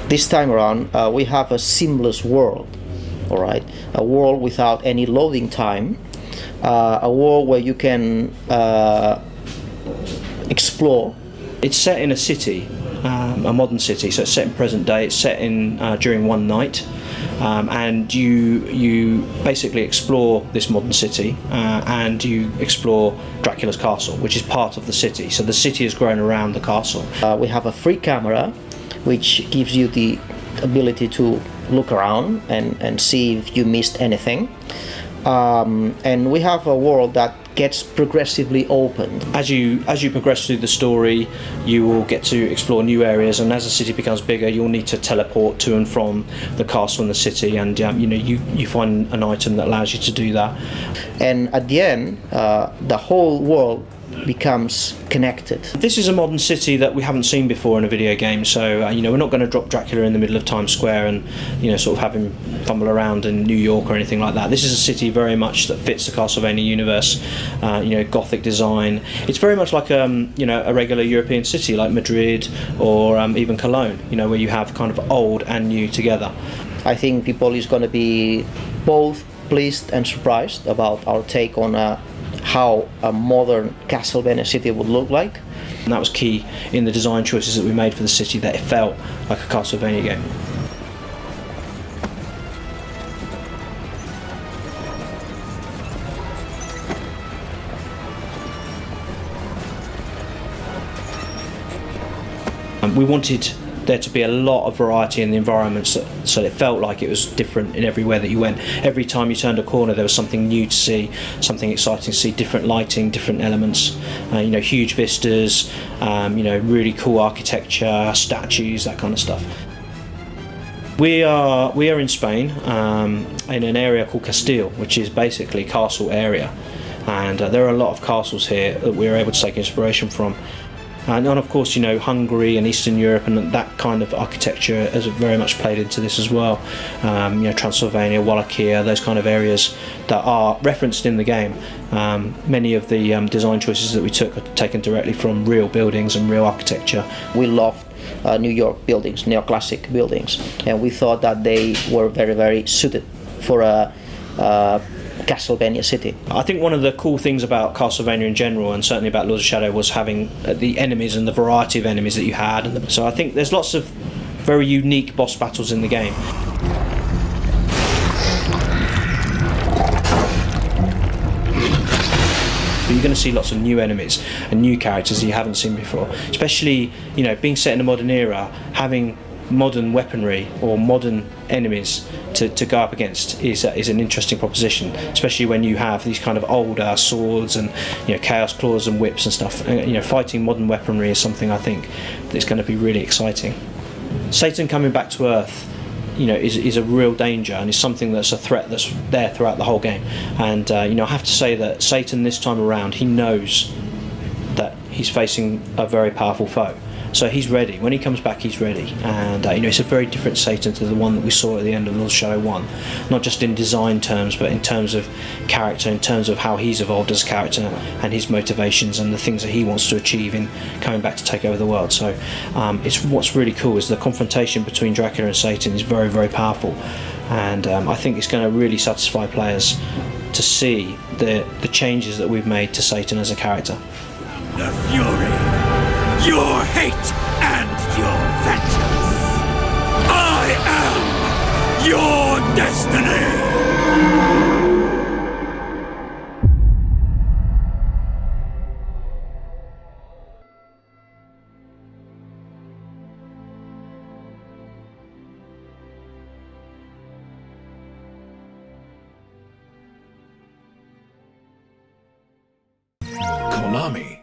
This time around, we have a seamless world, all right? A world without any loading time, a world where you can explore. It's set in a city, a modern city, so it's set in present day. It's set in during one night, and you basically explore this modern city, and you explore Dracula's castle, which is part of the city. So the city has grown around the castle. We have a free camera, which gives you the ability to look around and see if you missed anything. And we have a world that gets progressively opened. As you progress through the story, you will get to explore new areas, and as the city becomes bigger, you'll need to teleport to and from the castle and the city, and you find an item that allows you to do that. And at the end, the whole world becomes connected. This is a modern city that we haven't seen before in a video game, so we're not going to drop Dracula in the middle of Times Square and sort of have him fumble around in New York or anything like that. This is a city very much that fits the Castlevania universe. Gothic design. It's very much like a regular European city like Madrid or even Cologne, where you have kind of old and new together. I think people is going to be both pleased and surprised about our take on how a modern Castlevania city would look like. And that was key in the design choices that we made for the city, that it felt like a Castlevania game. We wanted there to be a lot of variety in the environments, so it felt like it was different in everywhere that you went. Every time you turned a corner there was something new to see, something exciting to see, different lighting, different elements, huge vistas, really cool architecture, statues, that kind of stuff. We are in Spain, in an area called Castile, which is basically castle area, and there are a lot of castles here that we were able to take inspiration from. And of course, Hungary and Eastern Europe and that kind of architecture has very much played into this as well. Transylvania, Wallachia, those kind of areas that are referenced in the game. Many of the design choices that we took are taken directly from real buildings and real architecture. We love New York buildings, neoclassic buildings, and we thought that they were very, very suited for a Castlevania city. I think one of the cool things about Castlevania in general, and certainly about Lords of Shadow, was having the enemies and the variety of enemies that you had. So I think there's lots of very unique boss battles in the game. But you're going to see lots of new enemies and new characters that you haven't seen before. Especially, being set in a modern era, having modern weaponry or modern enemies to go up against is an interesting proposition, especially when you have these kind of older swords and chaos claws and whips and stuff. Fighting modern weaponry is something I think that's going to be really exciting. Satan coming back to Earth is a real danger, and is something that's a threat that's there throughout the whole game. And I have to say that Satan this time around, he knows that he's facing a very powerful foe. So he's ready. When he comes back, he's ready. And it's a very different Satan to the one that we saw at the end of Lords of Shadow 1. Not just in design terms, but in terms of character, in terms of how he's evolved as a character and his motivations and the things that he wants to achieve in coming back to take over the world. So what's really cool is the confrontation between Dracula and Satan is very, very powerful. And I think it's going to really satisfy players to see the changes that we've made to Satan as a character. The fury, your hate, and your vengeance. I am your destiny. Konami.